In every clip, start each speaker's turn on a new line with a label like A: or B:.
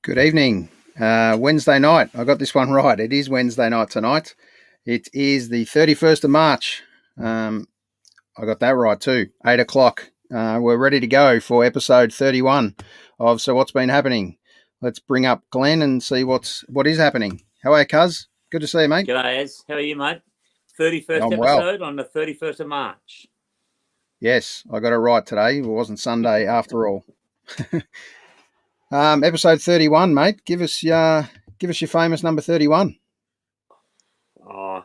A: Good evening. Wednesday night. I got this one right. It is Wednesday night tonight. It is the 31st of March. I got that right too. 8 o'clock. We're ready to go for episode 31 of So What's Been Happening. Let's bring up Glenn and see what is happening. How are you, cuz? Good to see you, mate.
B: G'day, Ez. How are you, mate? 31st
A: I'm
B: episode
A: well.
B: on the 31st of March.
A: Yes, I got it right today. It wasn't Sunday after all. Episode 31, mate. Give us your famous number 31.
B: Oh,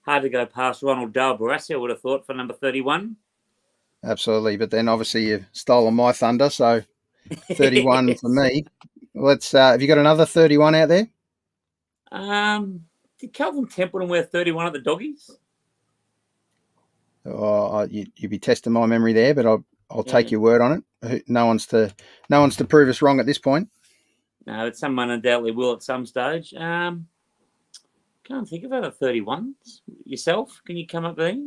B: hard to go past Ronald Dale Barassi, I would have thought, for number 31.
A: Absolutely, but then obviously you've stolen my thunder, so 31
B: Yes.
A: for me. Let's. Have you got another 31 out there?
B: Did Calvin Templeton wear 31 at the Doggies?
A: Oh, you'd be testing my memory there, but I'll take your word on it. No one's to prove us wrong at this point.
B: No, but someone undoubtedly will at some stage. Can't think of other 31s. Yourself? Can you come up there?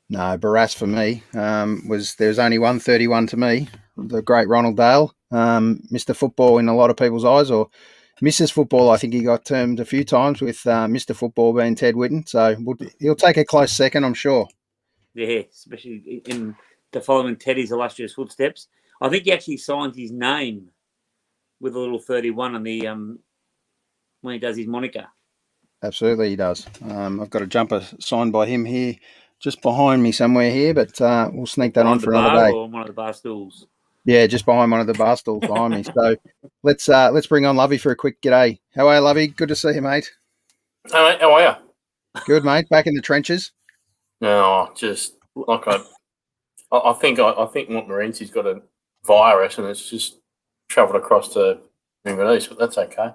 A: No, Barras for me there was only one 31 to me. The great Ronald Dale, Mr. Football in a lot of people's eyes, or Mrs. Football. I think he got termed a few times with Mr. Football being Ted Whitten. So he'll take a close second, I'm sure.
B: Yeah, especially in the following Teddy's illustrious footsteps. I think he actually signs his name with a little 31 on the when he does his moniker.
A: Absolutely, he does. I've got a jumper signed by him here, just behind me somewhere here, but we'll sneak that on for another day.
B: Or one of the bar stools?
A: Yeah, just behind one of the bar stools behind me. So let's bring on Lovey for a quick g'day. How are you, Lovey? Good to see you, mate.
C: Hey, mate, how are you?
A: Good, mate. Back in the trenches.
C: No, just like I think Montmorency's got a virus and it's just travelled across to England East, but that's okay.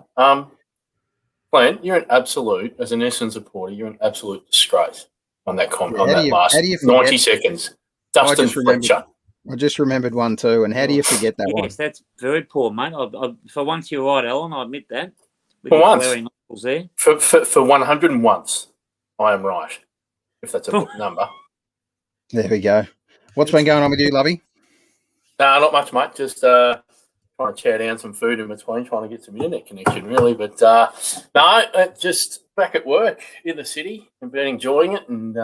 C: Glenn, you're an absolute, as an Essendon supporter, you're an absolute disgrace on that comment, on that last 90 seconds. Dustin Fletcher.
A: I just remembered one too, and how do you forget that one?
B: Yes, that's very poor, mate. For once you're right, Alan, I admit that.
C: For once.
B: There.
C: For 101, I am right, if that's a big number.
A: There we go. What's been going on with you, Lovey?
C: Not much, mate. Just trying to chow down some food in between, trying to get some internet connection, really. But just back at work in the city and been enjoying it. And,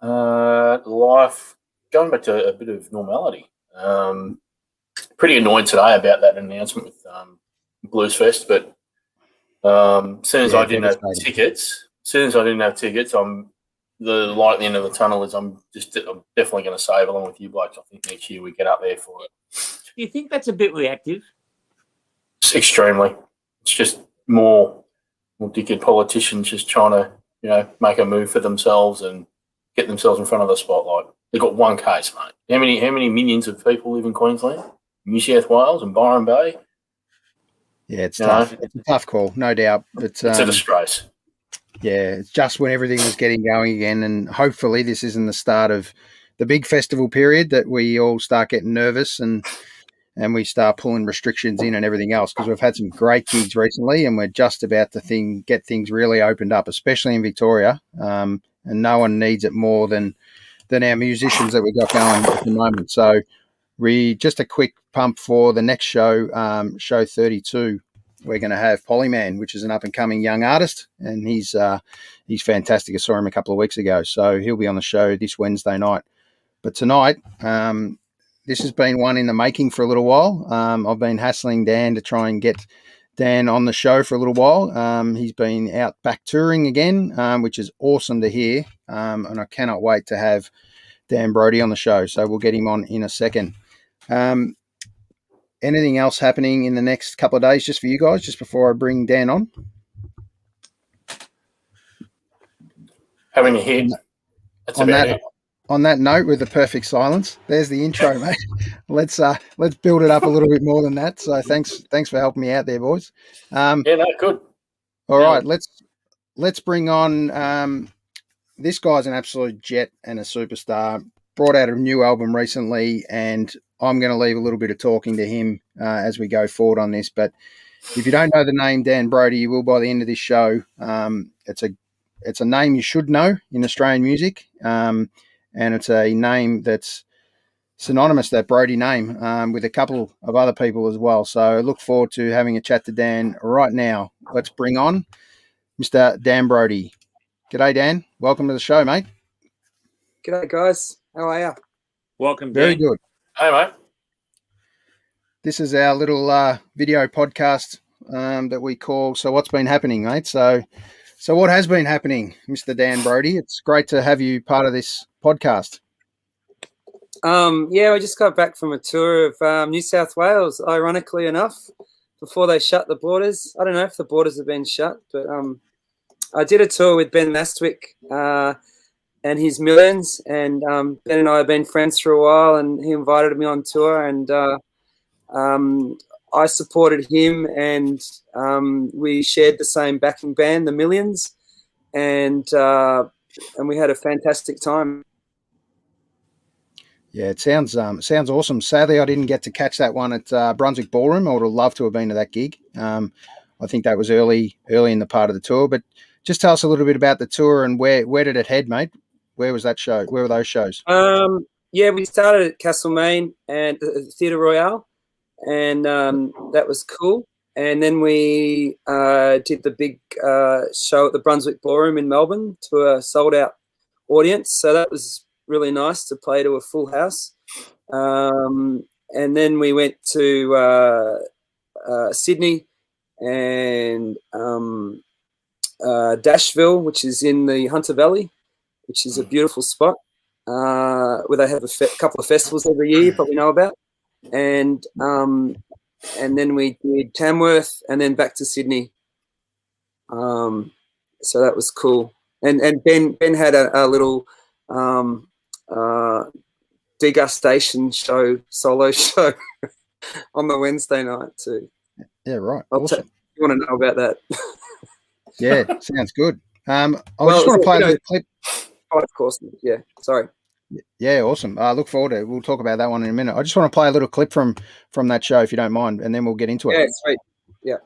C: life going back to a bit of normality. Pretty annoyed today about that announcement with Bluesfest, but as soon as I didn't have tickets, the light at the end of the tunnel is I'm definitely going to save along with you blokes. I think next year we get up there for it.
B: Do you think that's a bit reactive?
C: It's extremely. It's just more dickhead politicians just trying to, make a move for themselves and get themselves in front of the spotlight. They've got one case, mate. How many millions of people live in Queensland, New South Wales, and Byron Bay?
A: Yeah, it's tough. It's a tough call, no doubt. But
C: it's a disgrace.
A: Yeah, it's just when everything was getting going again, and hopefully this isn't the start of the big festival period that we all start getting nervous and we start pulling restrictions in and everything else, because we've had some great gigs recently and we're just about to get things really opened up, especially in Victoria. And no one needs it more than our musicians that we've got going at the moment. So just a quick pump for the next show, show 32. We're going to have Polyman, which is an up-and-coming young artist, and he's fantastic. I saw him a couple of weeks ago, so he'll be on the show this Wednesday night. But tonight, this has been one in the making for a little while. I've been hassling Dan to try and get Dan on the show for a little while. He's been out back touring again, which is awesome to hear, and I cannot wait to have Dan Brodie on the show, so we'll get him on in a second. Anything else happening in the next couple of days just for you guys, just before I bring Dan on?
C: Having a hit. That's about it.
A: On that note, with the perfect silence, there's the intro, mate. Let's build it up a little bit more than that. So thanks for helping me out there, boys.
C: Good.
A: All right, let's bring on this guy's an absolute jet and a superstar. Brought out a new album recently, and I'm going to leave a little bit of talking to him as we go forward on this. But if you don't know the name Dan Brodie, you will by the end of this show. It's a name you should know in Australian music, and it's a name that's synonymous, that Brodie name, with a couple of other people as well. So I look forward to having a chat to Dan right now. Let's bring on Mr. Dan Brodie. G'day, Dan. Welcome to the show, mate.
D: G'day, guys. How are you?
B: Welcome, Dan.
A: Very good.
C: Hey, mate.
A: This is our little video podcast that we call So What's Been Happening, mate? So what has been happening, Mr. Dan Brodie? It's great to have you part of this podcast.
D: I just got back from a tour of New South Wales, ironically enough, before they shut the borders. I don't know if the borders have been shut, but I did a tour with Ben Mastwick and his Millions, and Ben and I have been friends for a while, and he invited me on tour, and I supported him, and we shared the same backing band, the Millions, and we had a fantastic time.
A: Yeah, it sounds awesome. Sadly, I didn't get to catch that one at Brunswick Ballroom. I would have loved to have been to that gig. I think that was early in the part of the tour. But just tell us a little bit about the tour and where did it head, mate? Where was that show? Where were those shows?
D: We started at Castlemaine and Theatre Royale, and that was cool. And then we did the big show at the Brunswick Ballroom in Melbourne to a sold-out audience. So that was really nice to play to a full house. And then we went to Sydney and Nashville, which is in the Hunter Valley, which is a beautiful spot where they have a couple of festivals every year you probably know about. And then we did Tamworth and then back to Sydney. So that was cool. And Ben had a little degustation solo show on the Wednesday night too.
A: Yeah, right.
D: Awesome. You want to know about that?
A: Yeah, sounds good. I just want to play a little clip.
D: Oh, of course. Yeah, sorry.
A: Yeah, awesome. I look forward to it. We'll talk about that one in a minute. I just want to play a little clip from that show, if you don't mind, and then we'll get into it.
D: Yeah, sweet. Yeah.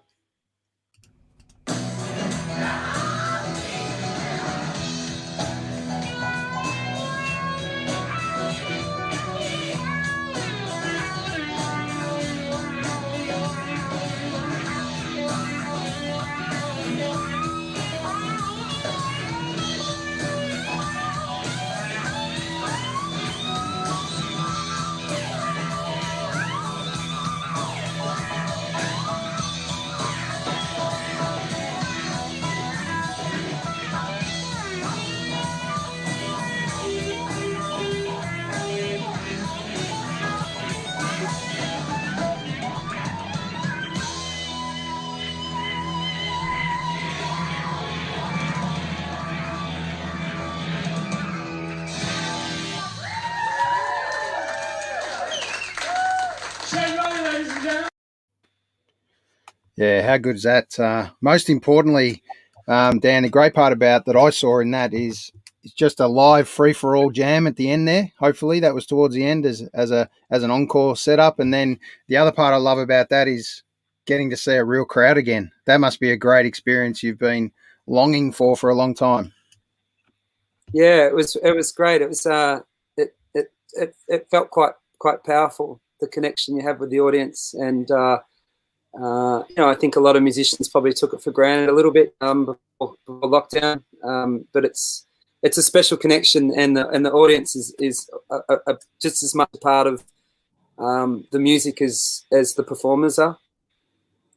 A: Yeah, how good is that? Most importantly, Dan, the great part about that I saw in that is it's just a live free-for-all jam at the end there. Hopefully that was towards the end as an encore setup. And then the other part I love about that is getting to see a real crowd again. That must be a great experience you've been longing for a long time.
D: Yeah, it was great. It was it felt quite powerful, the connection you have with the audience, and I think a lot of musicians probably took it for granted a little bit before lockdown, but it's a special connection, and the audience is just as much a part of the music as the performers are.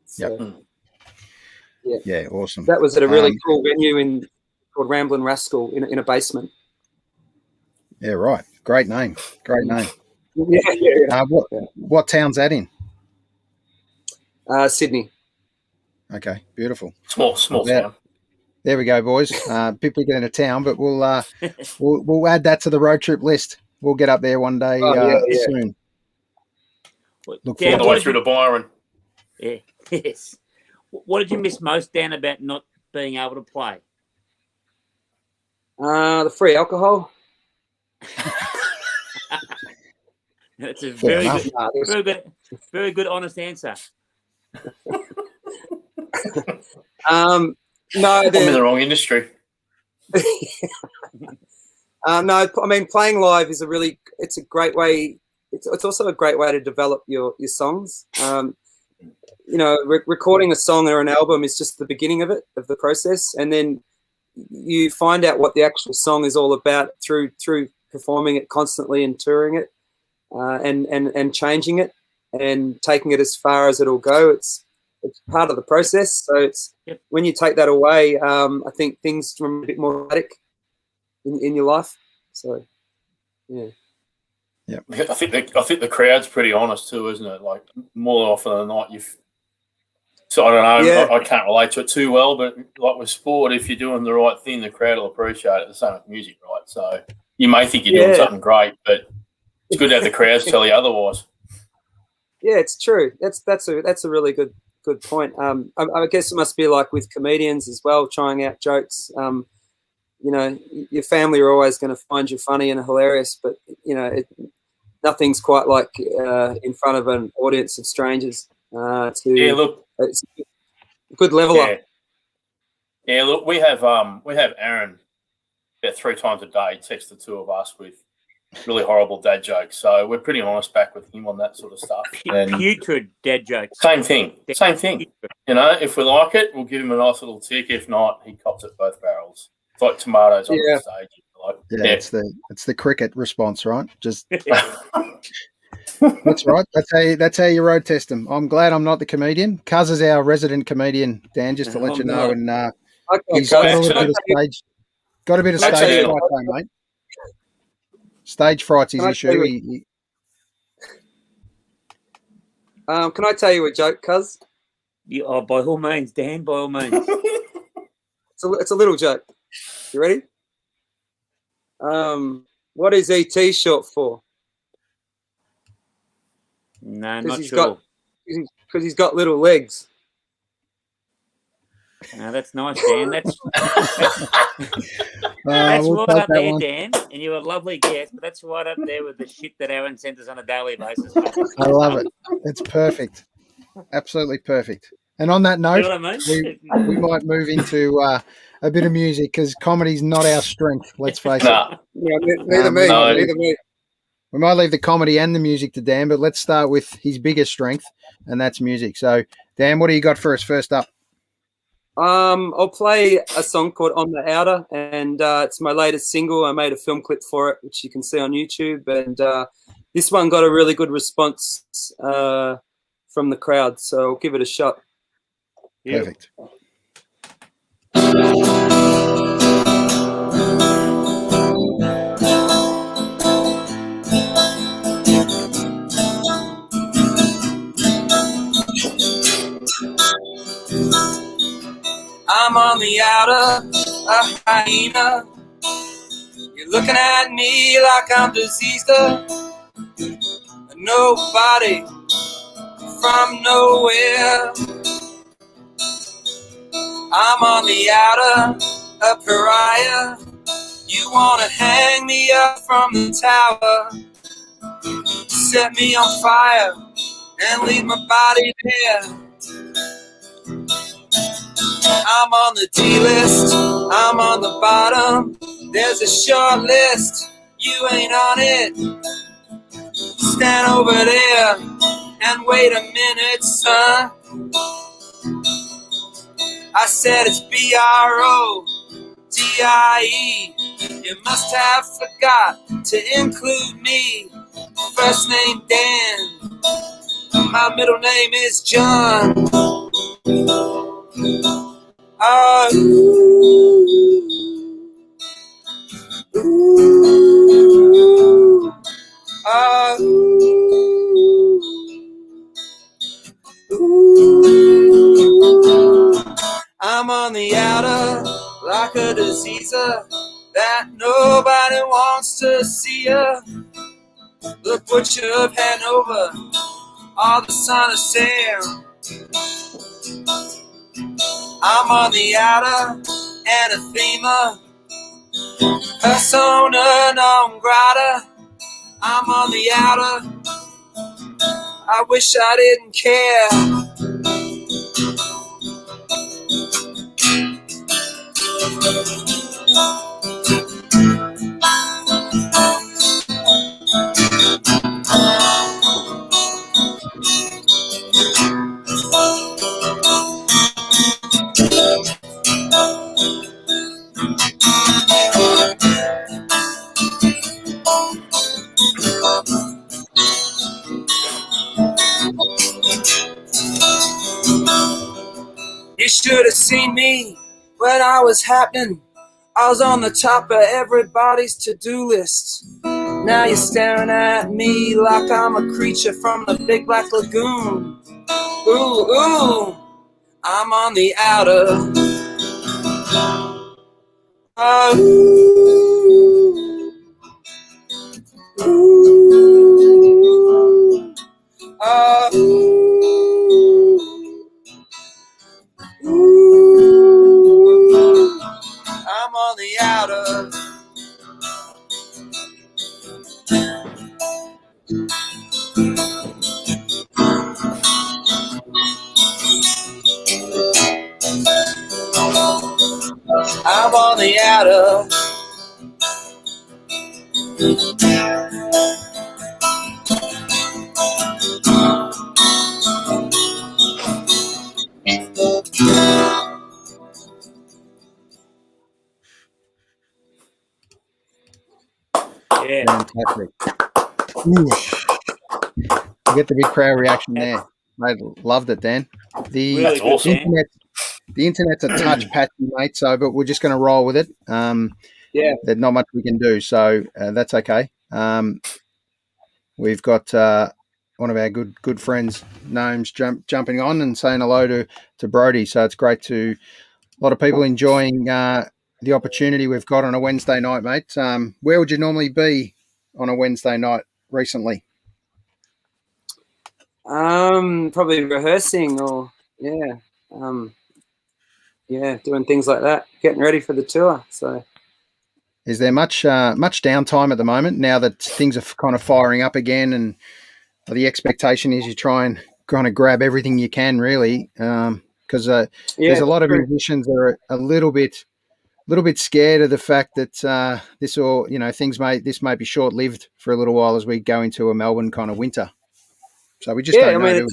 D: So,
A: yep. Yeah, awesome.
D: That was at a really cool venue called Ramblin' Rascal in a basement.
A: Yeah, right. Great name.
D: Yeah.
A: What town's that in?
D: Sydney.
A: Okay, beautiful.
C: Small town.
A: There we go, boys. Bit bigger than a town, but we'll add that to the road trip list. We'll get up there one day soon.
C: Look forward all the way through to Byron.
B: Yeah. Yes. What did you miss most, Dan, about not being able to play?
D: The free alcohol.
B: That's a very good, honest answer.
C: No, I'm in the wrong industry.
D: No, I mean, playing live is it's a great way it's also a great way to develop your songs. You know, recording a song or an album is just the beginning of the process, and then you find out what the actual song is all about through performing it constantly and touring it, and changing it and taking it as far as it'll go. It's part of the process. So it's when you take that away, I think things become a bit more erratic in your life. So yeah.
C: Yeah, I think the crowd's pretty honest too, isn't it? Like more often than not, so I don't know.
D: Yeah.
C: I can't relate to it too well, but like with sport, if you're doing the right thing, the crowd will appreciate it. The same with music, right? So you may think you're doing something great, but it's good to have the crowds tell you otherwise.
D: Yeah, it's true. That's a really good point. I guess it must be like with comedians as well, trying out jokes. You know, your family are always going to find you funny and hilarious, but you know, nothing's quite like in front of an audience of strangers. Look, it's a good level up.
C: Yeah, look, we have Aaron about 3 times a day text the two of us with really horrible dad jokes. So we're pretty honest back with him on that sort of stuff.
B: Putrid dad jokes.
C: Same thing. You know, if we like it, we'll give him a nice little tick. If not, he cops it both barrels. It's like tomatoes on the stage.
A: It's the cricket response, right? Just that's right. That's how you road test them. I'm glad I'm not the comedian. Cuz is our resident comedian, Dan. Just to let you know, and he's got a little bit of stage. Got a bit of stage fright, though, mate. Stage fright's his issue.
D: Can I tell you a joke, Cuz?
B: Yeah, by all means, Dan. By all means.
D: It's a little joke. You ready? What is ET short for?
B: No, not sure.
D: Because he's got little legs.
B: No, that's nice, Dan. That's
A: we'll
B: right up there,
A: one.
B: Dan. And you're a lovely guest, but that's right up there with the shit that Aaron sends us on a daily basis.
A: I love it. It's perfect. Absolutely perfect. And on that note,
B: You know what I mean?
A: we might move into a bit of music because comedy's not our strength, let's face it.
D: Yeah, neither me.
A: We might leave the comedy and the music to Dan, but let's start with his biggest strength, and that's music. So, Dan, what do you got for us first up?
D: I'll play a song called On the Outer, and it's my latest single. I made a film clip for it, which you can see on YouTube, and this one got a really good response from the crowd, so I'll give it a shot.
A: Perfect.
D: I'm on the outer, a hyena. You're looking at me like I'm diseased. Nobody from nowhere. I'm on the outer, a pariah. You wanna hang me up from the tower, set me on fire and leave my body there. I'm on the D-list, I'm on the bottom. There's a short list, you ain't on it. Stand over there and wait a minute, son. I said it's B-R-O-D-I-E. You must have forgot to include me. First name Dan, my middle name is John. I'm on the outer like a diseaser that nobody wants to see ya. The butcher of Hanover, or the son of Sam. I'm on the outer, anathema, persona non grata. I'm on the outer, I wish I didn't care. should have seen me when I was happening. I was on the top of everybody's to-do list. Now you're staring at me like I'm a creature from the Big Black Lagoon. Ooh, ooh, I'm on the outer. Ooh, ooh, ooh, I'm on the outer. I'm on the outer.
B: Yeah.
A: Fantastic. Ooh. You get the big crowd reaction there. Mate, loved it, Dan.
B: Really good,
C: awesome.
B: Dan.
A: The internet's a touch patchy, mate. So, but we're just going to roll with it.
D: Yeah.
A: There's not much we can do, so that's okay. We've got one of our good friends, Gnomes, jumping on and saying hello to Brodie. So it's great to a lot of people enjoying the opportunity we've got on a Wednesday night, mate. Where would you normally be on a Wednesday night recently?
D: Probably rehearsing or doing things like that, getting ready for the tour. So,
A: is there much downtime at the moment now that things are kind of firing up again, and the expectation is you try and kind of grab everything you can, really, because there's a lot of musicians that are a little bit scared of the fact that this may be short lived for a little while as we go into a Melbourne kind of winter. So we just don't know.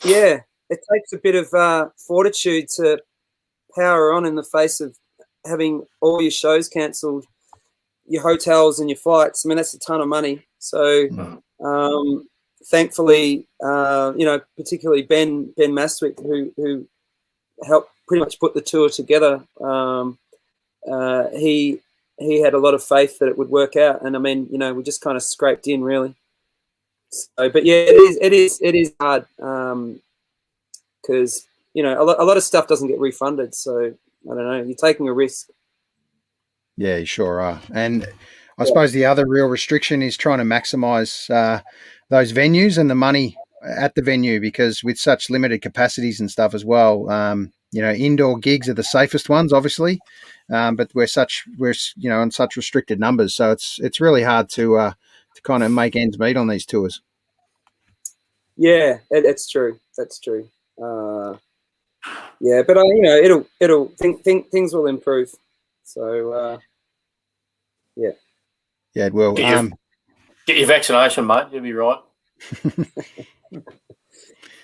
D: It takes a bit of fortitude to power on in the face of having all your shows cancelled, your hotels and your flights. I mean, that's a ton of money. So thankfully, particularly Ben Mastwick, who helped pretty much put the tour together, he had a lot of faith that it would work out. And I mean, we just kind of scraped in, really. So, but yeah, it is hard because a lot of stuff doesn't get refunded. So I don't know. You're taking a risk.
A: Yeah, you sure are. And I suppose the other real restriction is trying to maximise those venues and the money at the venue, because with such limited capacities and stuff as well, indoor gigs are the safest ones, obviously, but we're on such restricted numbers, so it's really hard to kind of make ends meet on these tours.
D: Yeah, it's true. That's true. But things will improve. So yeah,
A: it will.
C: Get your vaccination, mate. You'll be right.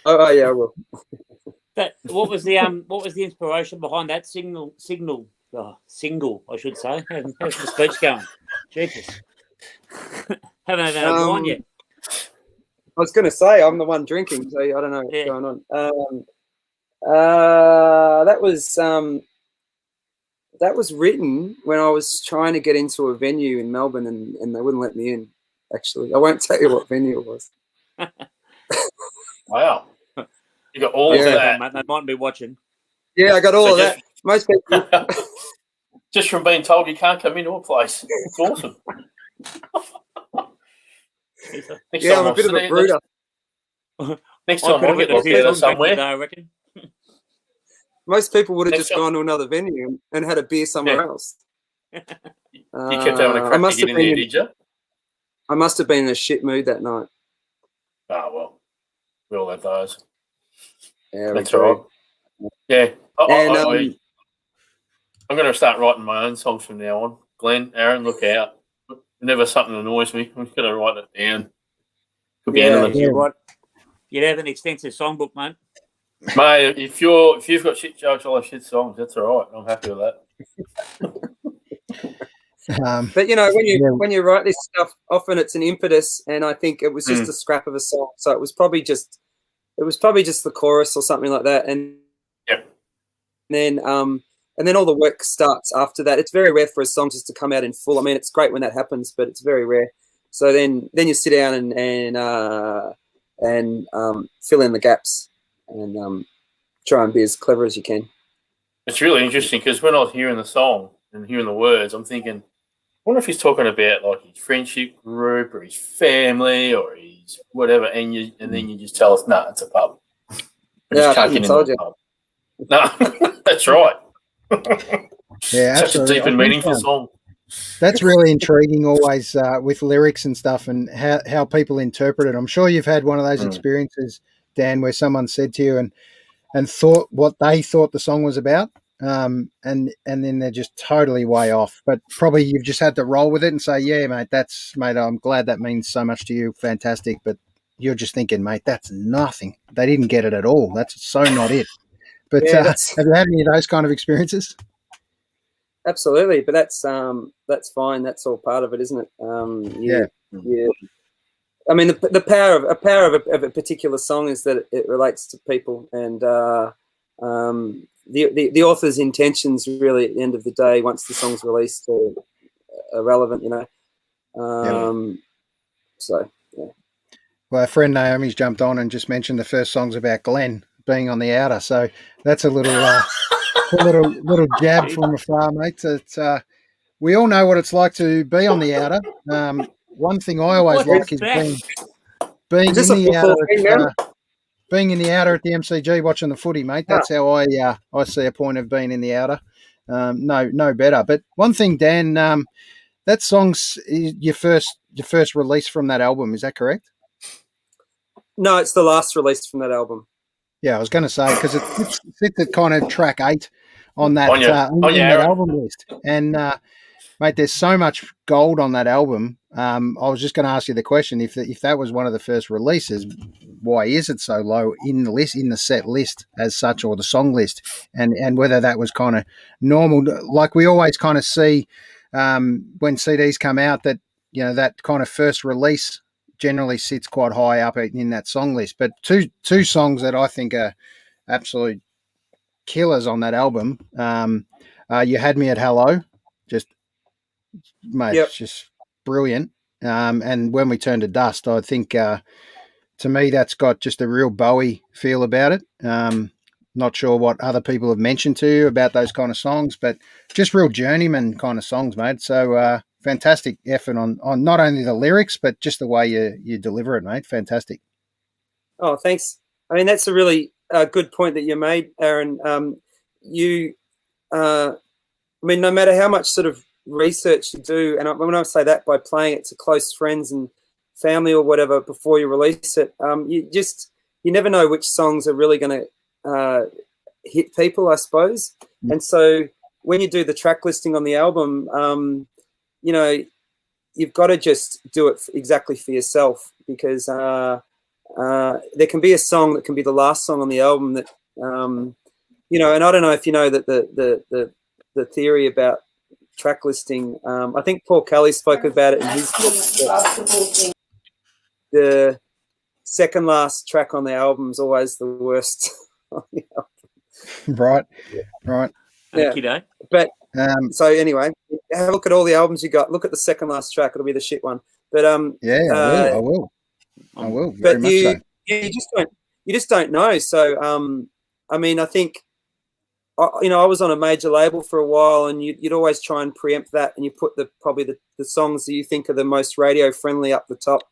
D: Oh yeah, I will.
B: What was the inspiration behind that single? I should say. How's the speech going? Jesus. Haven't had a wine yet.
D: I was going to say I'm the one drinking, so I don't know what's going on. That was written when I was trying to get into a venue in Melbourne, and they wouldn't let me in. Actually, I won't tell you what venue it was.
C: Wow, you got all of that.
B: Mate. They mightn't be watching.
D: Yeah, I got all of that. Most people.
C: Just from being told you can't come into a place. It's awesome.
D: I'm a bit of a brooder.
C: Next time I'll get locked out somewhere.
B: I reckon.
D: Most people would have just gone to another venue and had a beer somewhere else.
C: You kept having a crack to get in there, did you?
D: I must have been in a shit mood that night.
C: Oh, well. We all have those.
D: Yeah,
C: that's all right. Yeah. I'm going to start writing my own songs from now on. Glenn, Aaron, look out. Whenever something annoys me, I'm going to write it down. Could be anything.
B: You'd have an extensive songbook, mate.
C: Mate, if you've got shit jokes, I'll have shit songs. That's all right. I'm happy with that.
D: But when you write this stuff, often it's an impetus, and I think it was just a scrap of a song, so it was probably just the chorus or something like that. And then all the work starts after that. It's very rare for a song just to come out in full. I mean, it's great when that happens, but it's very rare. So then you sit down and fill in the gaps and try and be as clever as you can.
C: It's really interesting because when I was hearing the song and hearing the words, I'm thinking, I wonder if he's talking about like his friendship group or his family or his whatever, and then you just tell us, no, it's a pub.
D: Yeah, I told you.
C: Pub. No, that's right.
A: Yeah,
C: such a deep and meaningful song.
A: That's really intriguing always with lyrics and stuff and how people interpret it. I'm sure you've had one of those experiences, Dan, where someone said to you and thought what they thought the song was about, and then they're just totally way off. But probably you've just had to roll with it and say, yeah, mate, I'm glad that means so much to you. Fantastic. But you're just thinking, mate, that's nothing. They didn't get it at all. That's so not it. But
D: yeah,
A: have you had any of those kind of experiences?
D: Absolutely, but that's fine. That's all part of it, isn't it? Yeah. I mean, the power of a particular song is that it relates to people, and the author's intentions really at the end of the day, once the song's released, are relevant. So yeah. Well,
A: our friend Naomi's jumped on and just mentioned the first song's about Glenn being on the outer, so that's a little little jab from afar, mate. We all know what it's like to be on the outer. One thing I always like is being in the outer. Being in the outer at the MCG watching the footy, mate. That's how I see a point of being in the outer. No better. But one thing, Dan, that song's your first release from that album. Is that correct?
D: No, it's the last release from that album.
A: Yeah, I was going to say because it's at kind of track 8 on that that album list, and mate, there's so much gold on that album. I was just going to ask you the question: if that was one of the first releases, why is it so low in the list, in the set list as such, or the song list, and whether that was kind of normal, like we always kind of see when CDs come out, that that kind of first release generally sits quite high up in that song list. But two songs that I think are absolute killers on that album. You Had Me at Hello, just mate, It's just brilliant. And When We Turn to Dust, I think to me that's got just a real Bowie feel about it. Not sure what other people have mentioned to you about those kind of songs, but just real journeyman kind of songs, mate. So fantastic effort on not only the lyrics, but just the way you deliver it, mate. Fantastic.
D: Oh, thanks. I mean, that's a really good point that you made, Aaron. I mean, no matter how much sort of research you do, and when I say that, by playing it to close friends and family or whatever before you release it, you never know which songs are really going to hit people, I suppose. And so when you do the track listing on the album, you've got to just do it exactly for yourself, because there can be a song that can be the last song on the album that and I don't know if you know that the theory about track listing. I think Paul Kelly spoke about it in his book. The second last track on the album is always the worst on the album. Right.
B: Yeah.
D: But so anyway, have a look at all the albums you got. Look at the second last track; it'll be the shit one. But I will. But you just don't know. So I mean, I think I was on a major label for a while, and you'd always try and preempt that, and you put probably the songs that you think are the most radio friendly up the top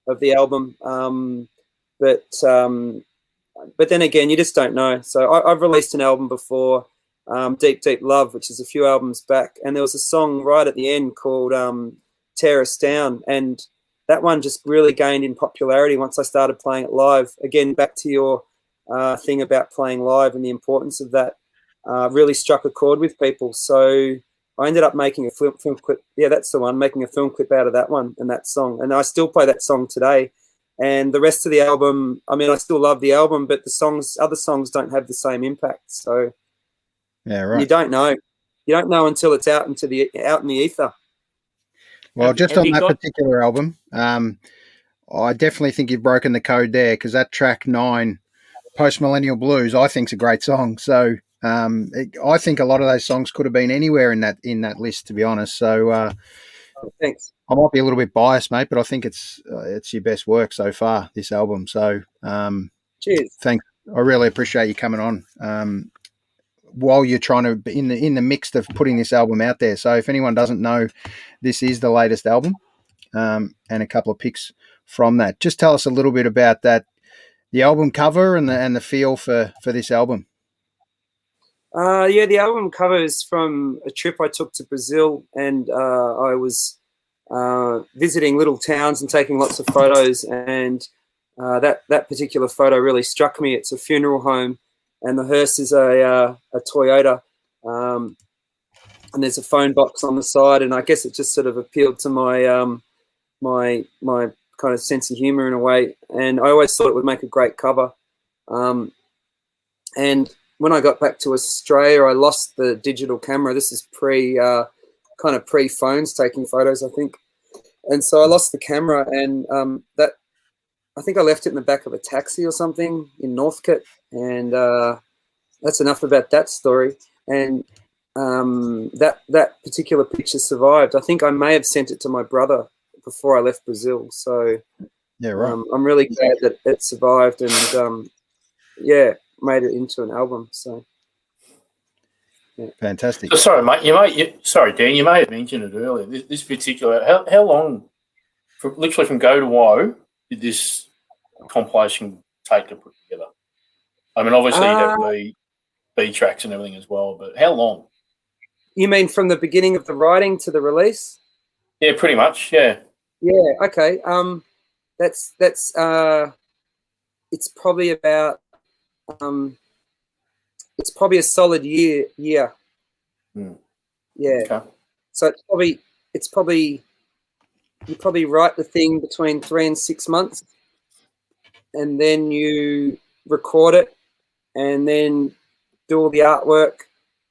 D: of the album. But then again, you just don't know. So I've released an album before, Deep Deep Love, which is a few albums back, and there was a song right at the end called Tear Us Down, and that one just really gained in popularity once I started playing it live. Again, back to your thing about playing live and the importance of that. Really struck a chord with people. So I ended up making a film clip. Yeah, that's the one, making a film clip out of that one and that song. And I still play that song today. And the rest of the album, I mean, I still love the album, but other songs don't have the same impact. So
A: yeah, right.
D: You don't know. You don't know until it's out in the ether.
A: Well, just on that particular album, I definitely think you've broken the code there, because that track 9, Post Millennial Blues, I think is a great song. So I think a lot of those songs could have been anywhere in that list, to be honest. So
D: Thanks.
A: I might be a little bit biased, mate, but I think it's your best work so far, this album. So
D: Cheers.
A: thanks. I really appreciate you coming on while you're trying to be in the mix of putting this album out there. So if anyone doesn't know, this is the latest album, and a couple of picks from that. Just tell us a little bit about that, the album cover and the feel for this album.
D: The album cover is from a trip I took to Brazil, and I was visiting little towns and taking lots of photos, and that particular photo really struck me. It's a funeral home, and the hearse is a Toyota, and there's a phone box on the side, and I guess it just sort of appealed to my my kind of sense of humor in a way, and I always thought it would make a great cover. And when I got back to Australia, I lost the digital camera. This is kind of pre phones taking photos, I think. And so I lost the camera, and that I think I left it in the back of a taxi or something in Northcote. And that's enough about that story. And that particular picture survived. I think I may have sent it to my brother before I left Brazil. So
A: yeah, right.
D: I'm really glad that it survived, and made it into an album. So yeah.
A: Fantastic.
C: So, sorry, mate. Sorry, Dan. You may have mentioned it earlier. This particular, how long, literally from go to woe, did this compilation take to put together? I mean, obviously you'd have the B tracks and everything as well, but how long?
D: You mean from the beginning of the writing to the release?
C: Yeah, pretty much. Yeah.
D: Yeah. Okay. That's it's probably about it's probably a solid year. Yeah.
C: Okay.
D: So it's probably you probably write the thing between 3 and 6 months, and then you record it, and then do all the artwork.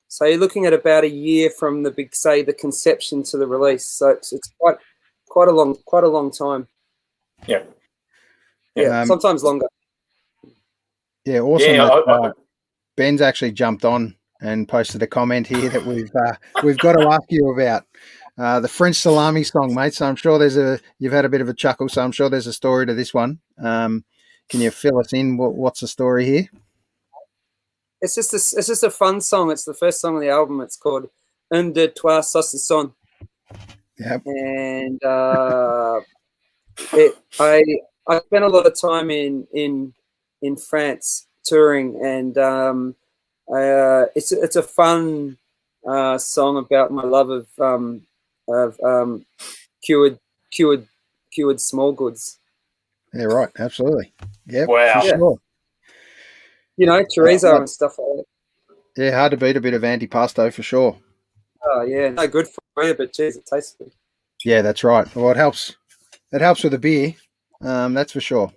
D: So you're looking at about a year from the conception to the release. So it's quite a long time.
C: Yeah.
D: Yeah. Sometimes longer.
A: Yeah, awesome.
C: Yeah,
A: Ben's actually jumped on and posted a comment here that we've got to ask you about the French salami song, mate. So I'm sure you've had a bit of a chuckle. So I'm sure there's a story to this one. Can you fill us in? What's the story here?
D: It's just a fun song. It's the first song on the album. It's called Un, deux, trois, saucisson.
A: Yep.
D: And I spent a lot of time in France touring, and it's a fun song about my love of cured small goods.
A: Yeah, right. Absolutely. Yeah.
C: Wow.
A: For sure.
D: You know, chorizo and stuff like that.
A: Yeah, hard to beat a bit of antipasto for sure.
D: Oh yeah, no good for you, but geez, it tastes good.
A: Yeah, that's right. Well, it helps. It helps with the beer. That's for sure.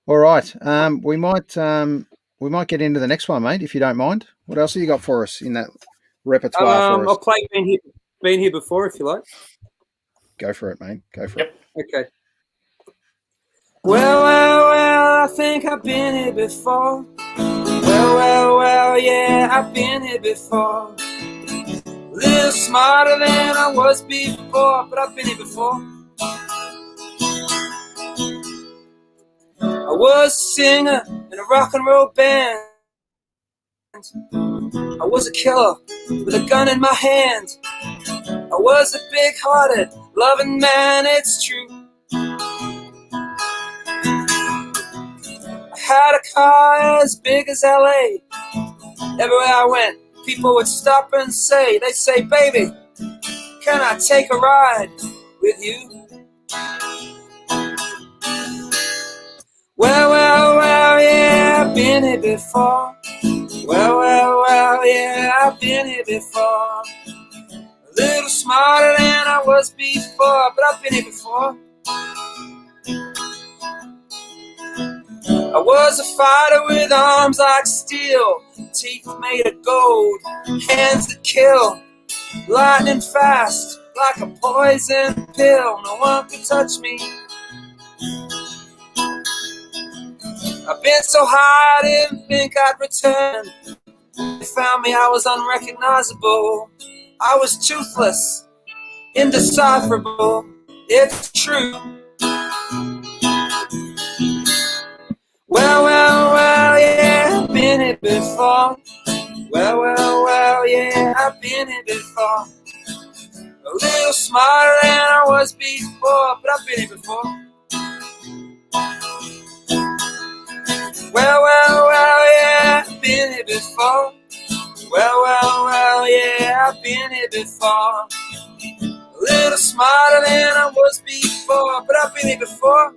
A: All right. We might get into the next one, mate, if you don't mind. What else have you got for us in that repertoire for us?
D: I'll play Been Here Before if you like.
A: Go for it, mate. Go for it.
D: Okay. Well, I think I've been here before. Well, yeah, I've been here before. A little smarter than I was before, but I've been here before. I was a singer in a rock and roll band. I was a killer with a gun in my hand. I was a big-hearted, loving man, it's true. I had a car as big as LA. Everywhere I went, people would stop and they'd say, baby, can I take a ride with you? Well, yeah, I've been here before. Well, yeah, I've been here before. A little smarter than I was before, but I've been here before. I was a fighter with arms like steel, teeth made of gold, hands that kill, lightning fast like a poison pill. No one could touch me. I've been went so high I didn't think I'd return. They found me, I was unrecognizable. I was toothless, indecipherable. It's true. Well, yeah, I've been here before. Well, yeah, I've been here before. A little smarter than I was before, but I've been here before. Well, yeah, I've been here before. Well, yeah, I've been here before. A little smarter than I was before, but I've been here before.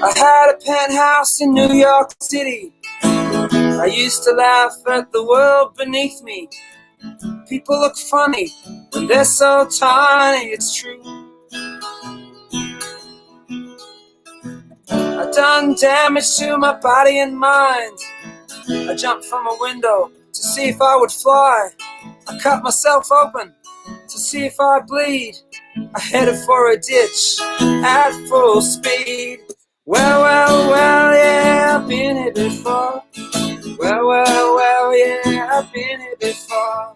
D: I had a penthouse in New York City. I used to laugh at the world beneath me. People look funny when they're so tiny, it's true. I've done damage to my body and mind. I jumped from a window to see if I would fly. I cut myself open to see if I'd bleed. I headed for a ditch at full speed. Well, yeah, I've been here before. Well, yeah, I've been here before.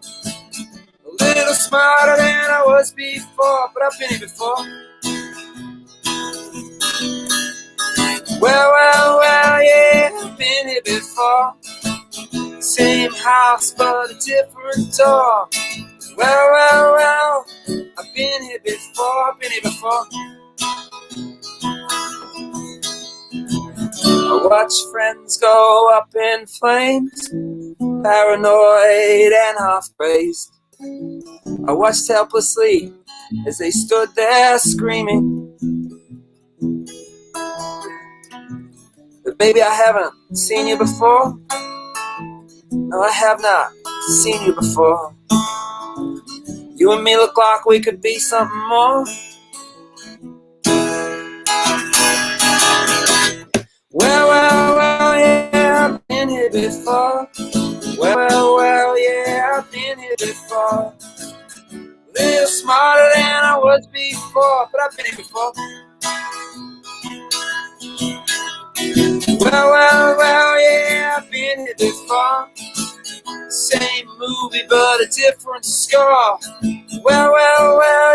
D: A little smarter than I was before, but I've been here before. Well, yeah, I've been here before. Same house, but a different door. Well, I've been here before, I've been here before. I watch friends go up in flames, paranoid and half-crazed. I watched helplessly as they stood there screaming. But maybe I haven't seen you before. No, I have not seen you before. You and me look like we could be something more. Well, yeah, I've been here before. Well, yeah, I've been here before. A little smarter than I was before, but I've been here before. Well, yeah, I've been here before. Same movie, but a different score. Well,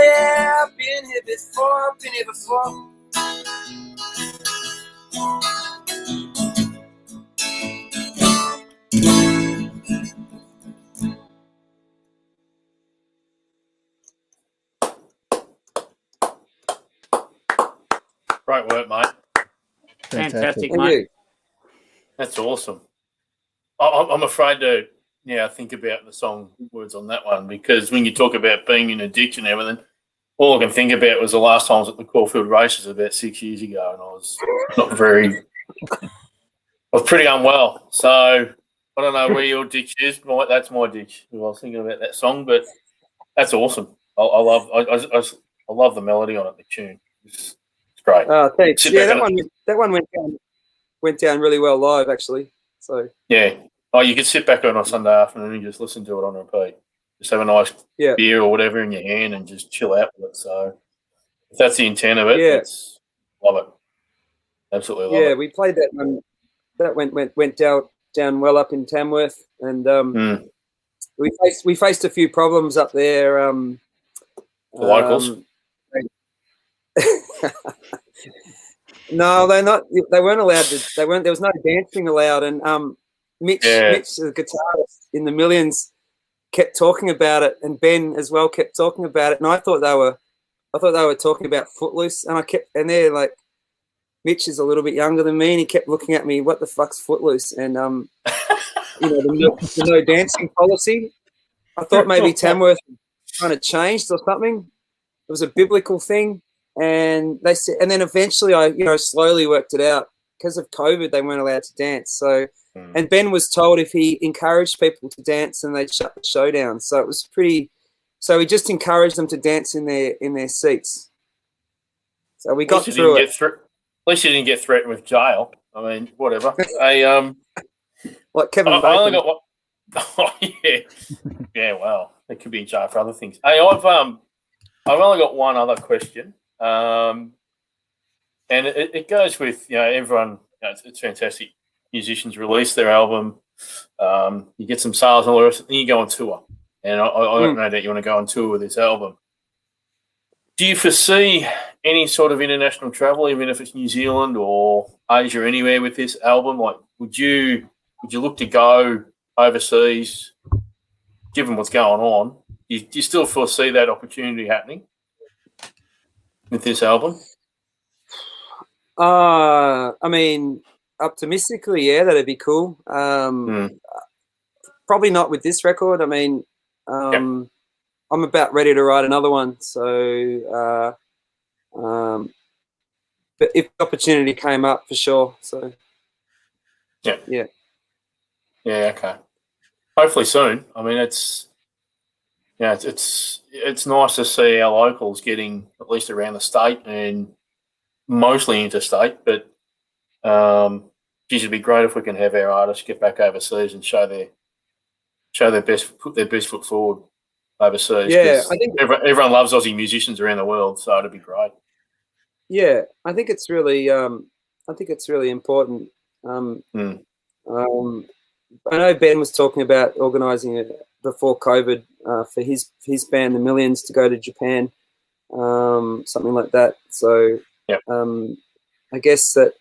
D: yeah, I've been here before, I've been here before.
C: Great work, mate.
B: Fantastic,
D: Thank
B: mate.
D: you.
C: That's awesome. I'm afraid to think about the song words on that one, because when you talk about being in a ditch and everything, all I can think about was the last time I was at the Caulfield Races about 6 years ago, and I was not very. I was pretty unwell, so I don't know where your ditch is. That's my ditch. I was thinking about that song, but that's awesome. I love the melody on it, the tune. It's great.
D: Oh, thanks.
C: Sit
D: Yeah,
C: back
D: that one went down really well live, actually. So
C: yeah. Oh, you could sit back on a Sunday afternoon and just listen to it on repeat. Just have a nice beer or whatever in your hand and just chill out with it. So if that's the intent of it, love it. Absolutely love it.
D: Yeah, we played that one. That went down well up in Tamworth, and we faced a few problems up there.
C: The locals.
D: No, they weren't allowed to. There was no dancing allowed, and Mitch, the guitarist in the Millions, kept talking about it, and Ben as well kept talking about it, and I thought they were talking about Footloose, and they're like, Mitch is a little bit younger than me, and he kept looking at me, what the fuck's Footloose? And the no dancing policy. I thought maybe Tamworth kind of changed or something. It was a biblical thing. And they said, and then eventually I, slowly worked it out. Because of COVID, they weren't allowed to dance. So, and Ben was told if he encouraged people to dance, and they'd shut the show down. So it was pretty. So he just encouraged them to dance in their seats. So we got through it.
C: At least you didn't get threatened with jail. I mean, whatever.
D: Like Kevin Bacon.
C: I only got one. Oh yeah, yeah. Well, they could be in jail for other things. Hey, I've only got one other question. And it goes with, everyone, it's fantastic. Musicians release their album, you get some sales and all the rest, then you go on tour. And I don't know that you want to go on tour with this album. Do you foresee any sort of international travel, even if it's New Zealand or Asia, anywhere with this album? Like, would you look to go overseas, given what's going on? Do you still foresee that opportunity happening with this album?
D: I mean, optimistically, yeah, that'd be cool. Probably not with this record. I mean, I'm about ready to write another one. So, but if the opportunity came up, for sure. So, yeah.
C: Okay. Hopefully soon. I mean, it's nice to see our locals getting at least around the state and mostly interstate, but it'd be great if we can have our artists get back overseas and show their best, put their best foot forward overseas.
D: Yeah, I think
C: everyone loves Aussie musicians around the world, so it'd be great.
D: Yeah, I think it's really important. I know Ben was talking about organising it before COVID for his band, The Millions, to go to Japan, something like that. So.
C: Yep.
D: I guess that,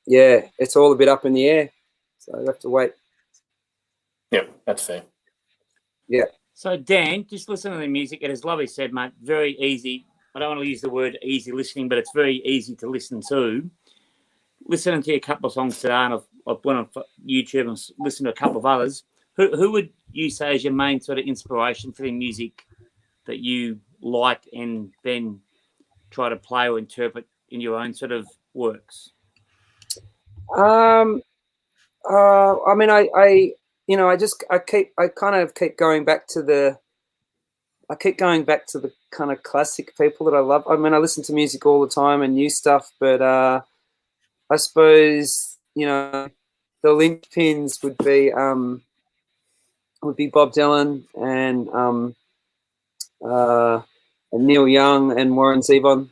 D: it's all a bit up in the air, so I have to wait.
C: Yep, that's fair.
D: Yeah.
B: So, Dan, just listen to the music. It is, like we said, mate, very easy. I don't want to use the word easy listening, but it's very easy to listen to. Listening to a couple of songs today, and I've went on YouTube and listened to a couple of others. Who would you say is your main sort of inspiration for the music that you like and then try to play or interpret in your own sort of works?
D: I mean, I kind of keep going back to the kind of classic people that I love. I mean, I listen to music all the time and new stuff, but I suppose, the linchpins would be Bob Dylan and Neil Young and Warren Zevon.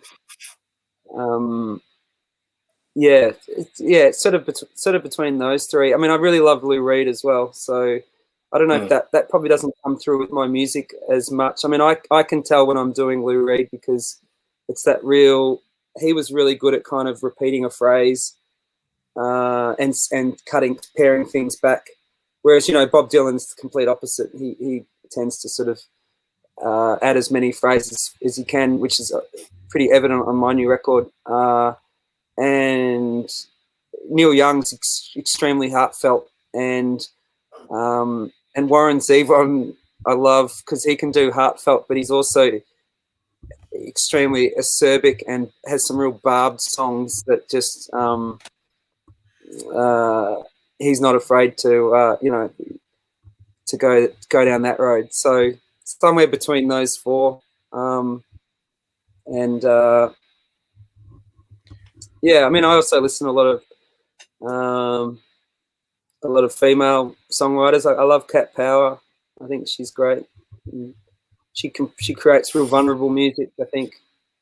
D: It's sort of between those three. I mean, I really love Lou Reed as well, so I don't know if that probably doesn't come through with my music as much. I mean, I can tell when I'm doing Lou Reed because it's that real. He was really good at kind of repeating a phrase and pairing things back, whereas Bob Dylan's the complete opposite. He tends to sort of add as many phrases as he can, which is pretty evident on my new record. And Neil Young's extremely heartfelt, and Warren Zevon I love because he can do heartfelt, but he's also extremely acerbic and has some real barbed songs that just he's not afraid to to go down that road. So somewhere between those four, I mean, I also listen to a lot of female songwriters. I love Cat Power. I think she's great. She creates real vulnerable music, I think.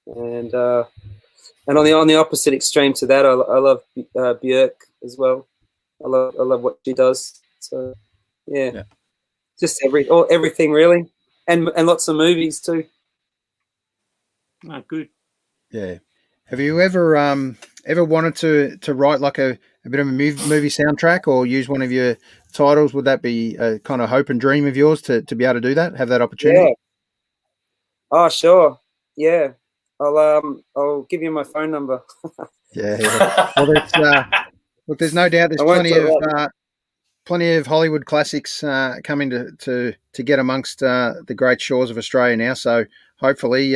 D: And on the opposite extreme to that, I love Björk as well. I love what she does. So yeah. Just everything really, and lots of movies too.
B: Oh, good.
A: Yeah. Have you ever wanted to write like a bit of a movie soundtrack or use one of your titles? Would that be a kind of hope and dream of yours to be able to do that? Have that opportunity?
D: Yeah. Oh, sure. Yeah. I'll give you my phone number.
A: Yeah. Well, look, there's no doubt there's plenty of Hollywood classics coming to get amongst the great shores of Australia now. So hopefully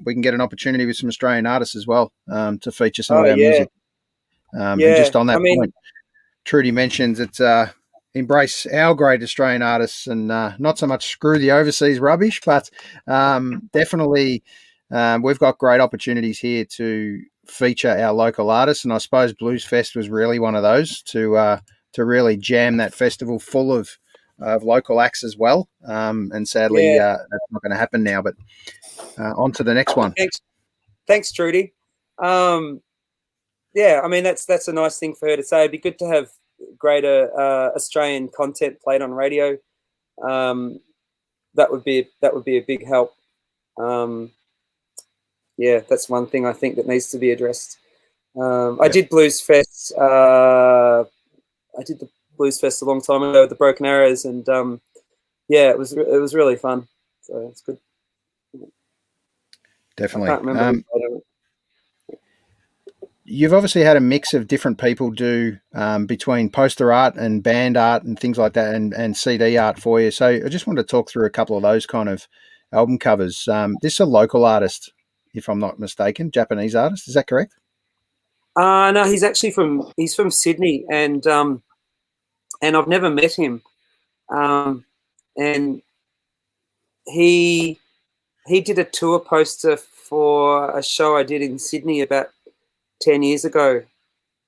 A: we can get an opportunity with some Australian artists as well to feature some of our music. And just on that point, Trudy mentions it's embrace our great Australian artists and not so much screw the overseas rubbish, but definitely we've got great opportunities here to feature our local artists. And I suppose Bluesfest was really one of those to really jam that festival full of local acts as well. And sadly, that's not going to happen now, but on to the next one.
D: Thanks, Trudy. Yeah, I mean, that's a nice thing for her to say. It'd be good to have greater Australian content played on radio. That would be a big help. Yeah, that's one thing I think that needs to be addressed. I did Bluesfest. I did the Bluesfest a long time ago with the Broken Arrows, and yeah, it was really fun. So it's good.
A: Definitely.
D: I can't remember.
A: You've obviously had a mix of different people do between poster art and band art and things like that, and CD art for you. So I just wanted to talk through a couple of those kind of album covers. This is a local artist, if I'm not mistaken, Japanese artist. Is that correct?
D: No, he's actually from Sydney, and I've never met him. And he did a tour poster for a show I did in Sydney about 10 years ago,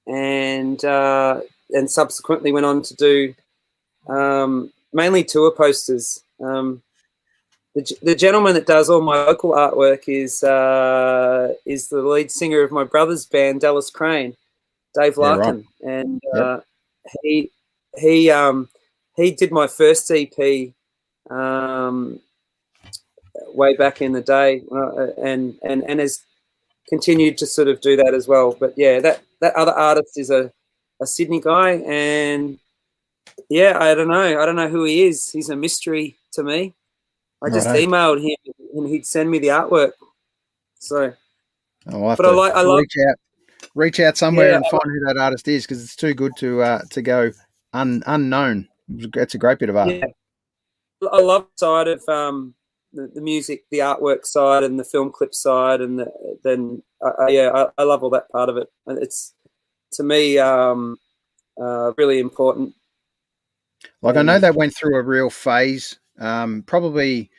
D: and subsequently went on to do mainly tour posters. The gentleman that does all my local artwork is the lead singer of my brother's band, Dallas Crane, Dave Larkin, and he did my first EP way back in the day, and has continued to sort of do that as well. But yeah, that other artist is a Sydney guy, and yeah, I don't know who he is. He's a mystery to me. I just emailed him and he'd send me the artwork. So,
A: I reach out somewhere and find who that artist is, because it's too good to go unknown. It's a great bit of art.
D: Yeah. I love the side of the music, the artwork side, and the film clip side, and I love all that part of it. And it's, to me, really important.
A: Like, I know that went through a real phase. Probably,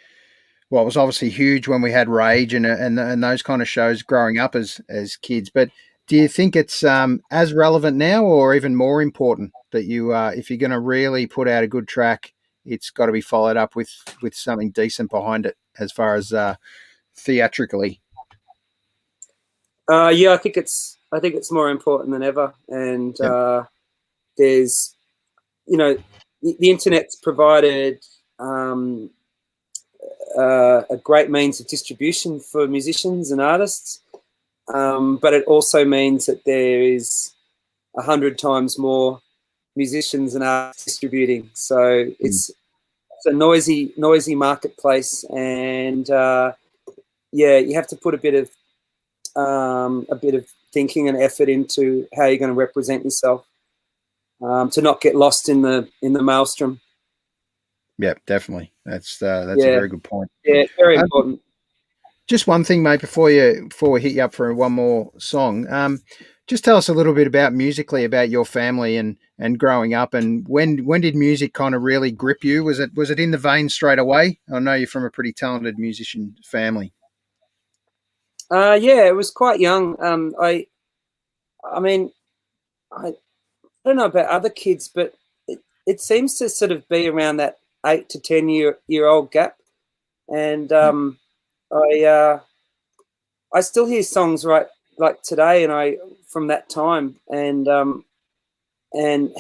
A: well, it was obviously huge when we had Rage and those kind of shows growing up as kids. But do you think it's as relevant now, or even more important, that you if you're going to really put out a good track, it's got to be followed up with something decent behind it, as far as theatrically?
D: Yeah, I think it's more important than ever. And there's, the internet's provided a great means of distribution for musicians and artists, but it also means that there is 100 times more musicians and artists distributing. So it's a noisy marketplace, and you have to put a bit of thinking and effort into how you're going to represent yourself, to not get lost in the maelstrom.
A: Yeah, definitely. That's a very good point.
D: Yeah, it's very important.
A: Just one thing, mate, before we hit you up for one more song. Just tell us a little bit musically about your family and growing up, and when did music kind of really grip you? Was it in the vein straight away? I know you're from a pretty talented musician family.
D: Yeah, it was quite young. I mean, I don't know about other kids, but it seems to sort of be around that 8 to 10 year old gap, and I still hear songs like today, and from that time, and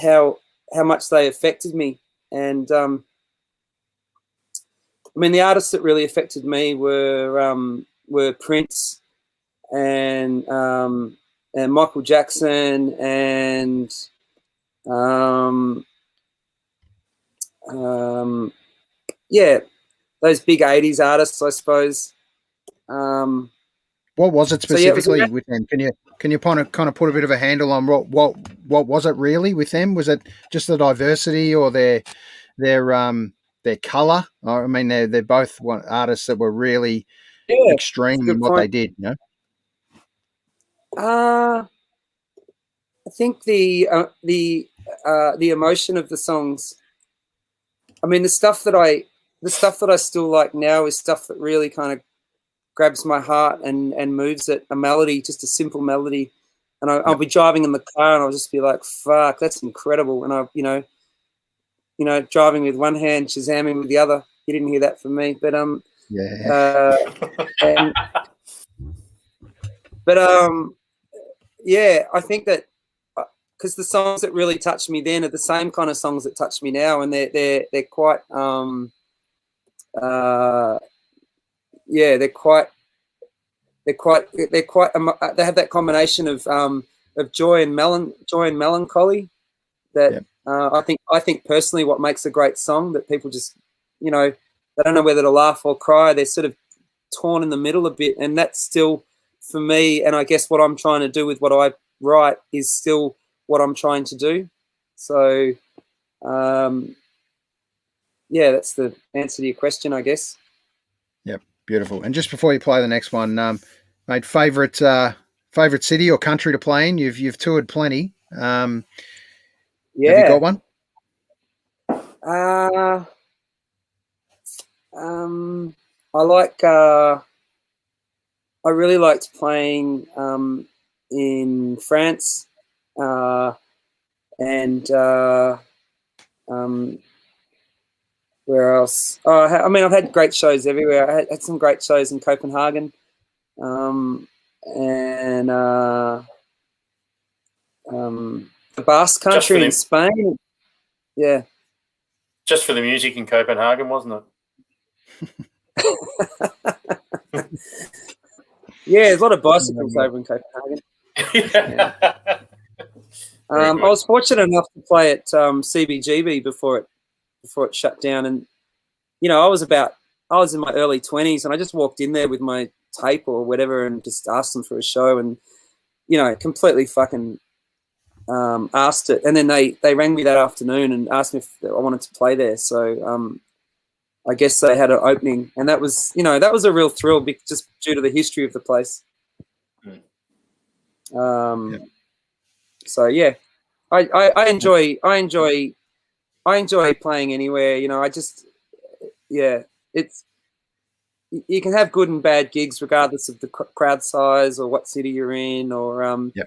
D: how much they affected me. And I mean, the artists that really affected me were Prince and Michael Jackson, and those big 80s artists, I suppose.
A: What was it specifically with them? Can you kind of put a bit of a handle on what was it really with them? Was it just the diversity, or their colour? I mean, they're both artists that were really extreme in what they did, you know?
D: I think the emotion of the songs. I mean, the stuff that I still like now is stuff that really kind of grabs my heart and moves it. A melody, just a simple melody, and I'll be driving in the car and I'll just be like, "Fuck, that's incredible!" And you know, driving with one hand, shazamming with the other. You didn't hear that from me, but yeah, I think that because the songs that really touched me then are the same kind of songs that touch me now, and they're quite they have that combination of joy and melancholy that I think personally what makes a great song, that people just, you know, they don't know whether to laugh or cry. They're sort of torn in the middle a bit, and that's still for me, and I guess what I'm trying to do with what I write is still what I'm trying to do. So that's the answer to your question, I guess.
A: Yep, beautiful. And just before you play the next one, mate, favorite city or country to play in? You've toured plenty. Have you got one?
D: I really liked playing in France, and where else? I mean, I've had great shows everywhere. I had some great shows in Copenhagen, and the Basque Country in Spain. Yeah.
C: Just for the music in Copenhagen, wasn't it?
D: Yeah, there's a lot of bicycles over in Copenhagen. Yeah. I was fortunate enough to play at CBGB before it shut down, and you know, I was in my early 20s, and I just walked in there with my tape or whatever and just asked them for a show, and you know, completely fucking asked it, and then they rang me that afternoon and asked me if I wanted to play there. So I guess they had an opening, and that was a real thrill, just due to the history of the place. So yeah, I enjoy playing anywhere. You know, you can have good and bad gigs regardless of the crowd size or what city you're in, or you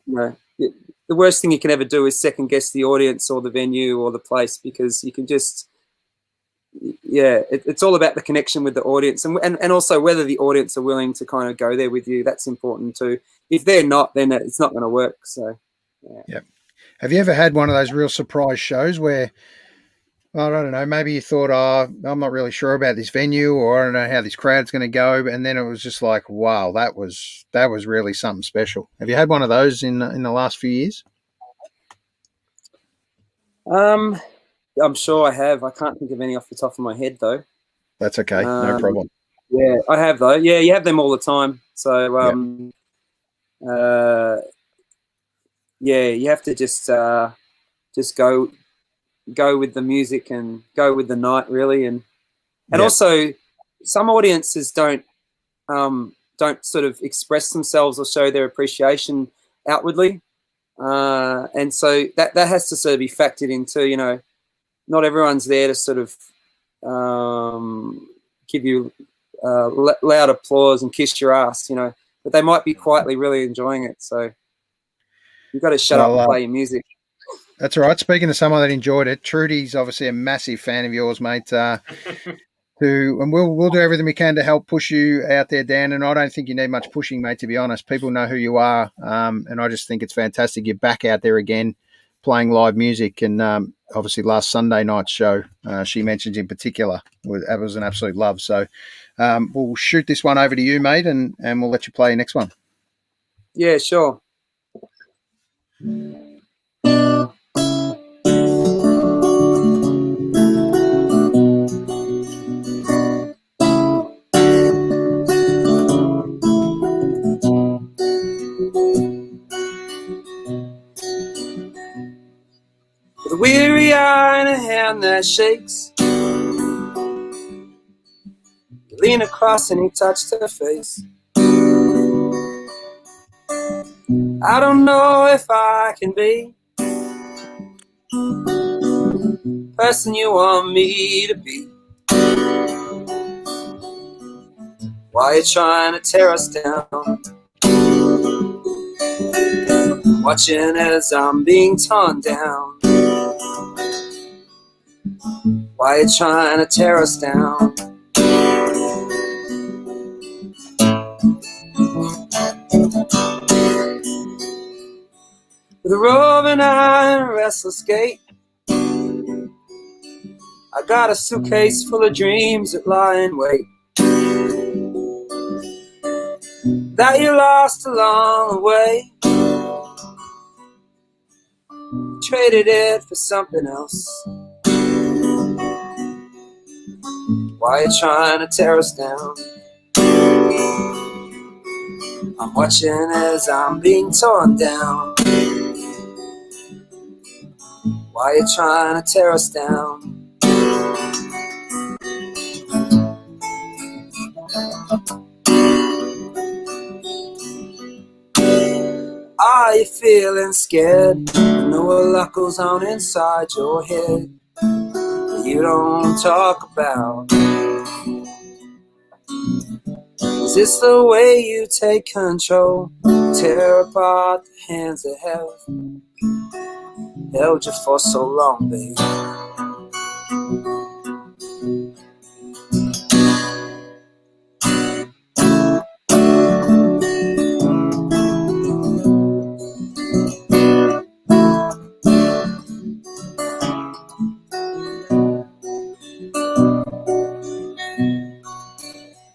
D: know, the worst thing you can ever do is second guess the audience or the venue or the place, because you can just it's all about the connection with the audience, and also whether the audience are willing to kind of go there with you. That's important too. If they're not, then it's not going to work. So
A: yeah. Have you ever had one of those real surprise shows where, I don't know, maybe you thought, I'm not really sure about this venue, or I don't know how this crowd's going to go, and then it was just like, wow, that was really something special. Have you had one of those in the last few years?
D: I'm sure I have. I can't think of any off the top of my head, though.
A: That's okay. No problem.
D: Yeah, I have, though. Yeah, you have them all the time. So, you have to just go with the music and go with the night, really. And also, some audiences don't sort of express themselves or show their appreciation outwardly. And so that has to sort of be factored into, you know, not everyone's there to sort of give you loud applause and kiss your ass, you know, but they might be quietly really enjoying it. So you've got to shut up and play your music.
A: That's all right. Speaking of someone that enjoyed it, Trudy's obviously a massive fan of yours, mate. And we'll do everything we can to help push you out there, Dan. And I don't think you need much pushing, mate, to be honest. People know who you are, and I just think it's fantastic you're back out there again playing live music. And obviously last Sunday night's show, she mentioned in particular, it was an absolute love. So we'll shoot this one over to you, mate, and we'll let you play your next one.
D: Yeah, sure. With a weary eye and a hand that shakes, you leaned across and he touched her face. I don't know if I can be the person you want me to be. Why you trying to tear us down? Watching as I'm being torn down. Why you trying to tear us down? With a roving eye and a restless gait, I got a suitcase full of dreams that lie in wait, that you lost along the way. Traded it for something else. Why you trying to tear us down? I'm watching as I'm being torn down. Why you trying to tear us down? Are you feeling scared? You know a lot goes on inside your head that you don't talk about. Is this the way you take control? Tear apart the hands that have held you for so long, babe.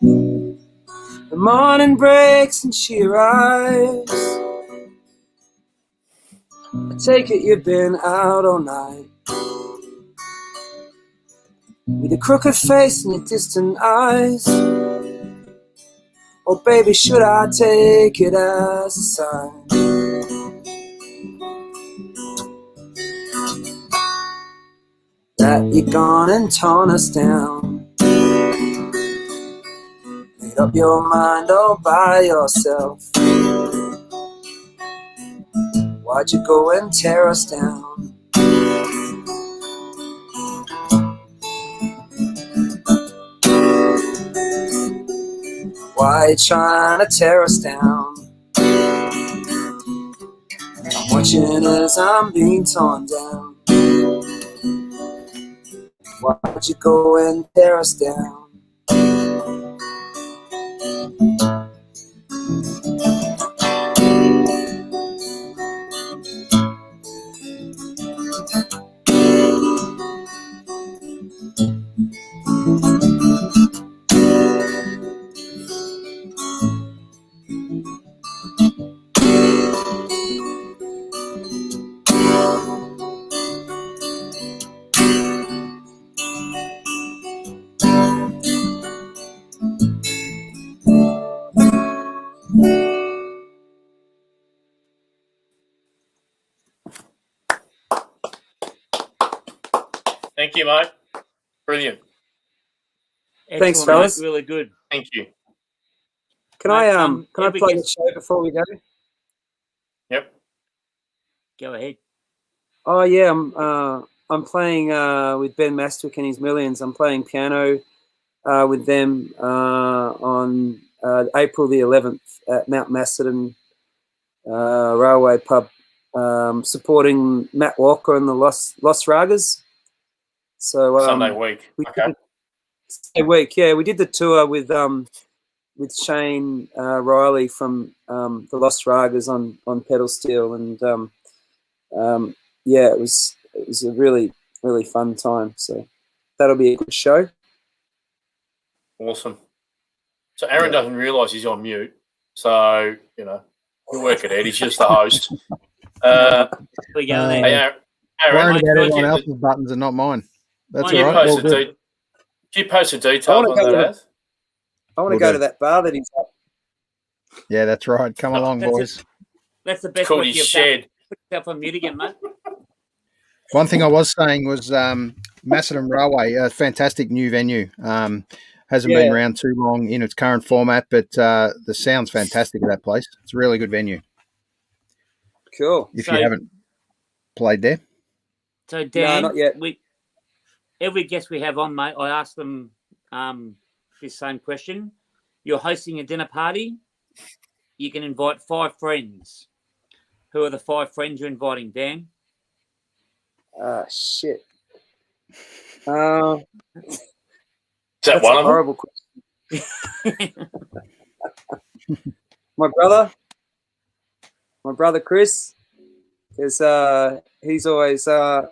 D: The morning breaks and she arrives. I take it you've been out all night, with a crooked face and your distant eyes. Oh baby, should I take it as a sign that you're gone and torn us down? Made up your mind all by yourself. Why'd you go and tear us down? Why you trying to tear us down? I'm watching as I'm being torn down. Why'd you go and tear us down?
C: Thank you, mate. Brilliant.
D: Thanks,
B: Excellent,
D: fellas.
B: mate. Really good.
C: Thank you.
D: Can
B: Mate,
D: I
B: every
D: plug the
B: guest-
D: show before we go?
C: Yep.
B: Go ahead.
D: Oh yeah, I'm playing with Ben Mastwick and his Millions. I'm playing piano with them on April the 11th at Mount Macedon Railway Pub, supporting Matt Walker and the Lost Ragas. So
C: Sunday week. Okay.
D: Sunday week, yeah. We did the tour with Shane Riley from the Lost Ragas on pedal steel, and yeah, it was a really fun time. So that'll be a good show.
C: Awesome. So Aaron doesn't realise he's on mute. So, we'll work it out. He's just the host.
B: We go there.
C: Hey, Aaron,
A: Worrying
C: mate,
A: about everyone else's buttons and not mine. That's
B: Mine,
A: all
B: you
A: right.
B: post
A: All good.
C: do you post the details on that, Az?
D: I want to
A: Will
D: go
A: do.
D: to that bar that he's at.
A: Yeah, that's right. Come along,
B: That's
A: boys.
B: That's the
C: It's
B: best
C: called
B: work
C: his
B: you've
C: shed.
B: done. Put yourself on mute again, mate.
A: One thing I was saying was Macedon Railway, a fantastic new venue. Hasn't been around too long in its current format, but the sound's fantastic at that place. It's a really good venue.
D: Cool.
A: If you haven't played there.
B: So Dan,
D: no, not yet.
B: Every guest we have on, mate, I ask them this same question. You're hosting a dinner party. You can invite 5 friends. Who are the 5 friends you're inviting, Dan?
D: Shit.
C: Is that one of
D: horrible question. My brother Chris, is he's always for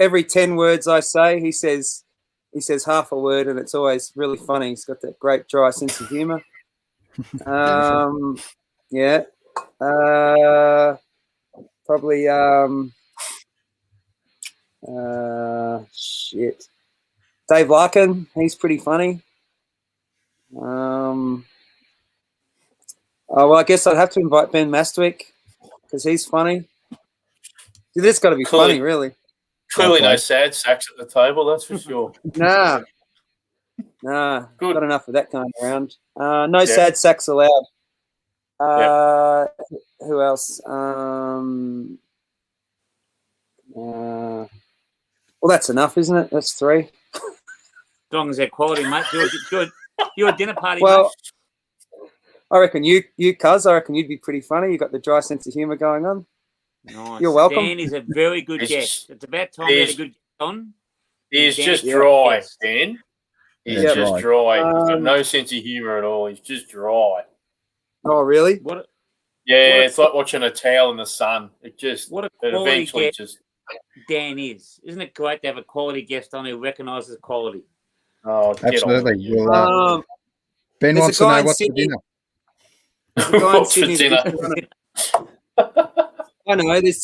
D: every 10 words I say, he says half a word, and it's always really funny. He's got that great dry sense of humour. Yeah. Probably shit. Dave Larkin, he's pretty funny. Oh well, I guess I'd have to invite Ben Mastwick because he's funny. This got to be funny, really.
C: Clearly, no sad sacks at the table, that's for sure.
D: Nah.
C: Good.
D: Got enough of that going around. No sad sacks allowed. Who else? Well, that's enough, isn't it? That's 3.
B: As long as they're quality, mate. You're a dinner party,
D: well,
B: mate.
D: I reckon you, cuz. I reckon you'd be pretty funny. You got the dry sense of humour going on.
B: Nice.
D: You're welcome.
B: Dan is a very good guest. It's about time we had a good guest on.
C: He's just dry, Dan. He's just dry. He's got no sense of humour at all. He's just dry.
D: Oh, really?
C: It's like watching a towel in the sun. It
B: quality guest Dan is. Isn't it great to have a quality guest on who recognises quality?
C: Oh,
A: absolutely. Ben wants to know what's for dinner.
C: What's for dinner?
D: I know. There's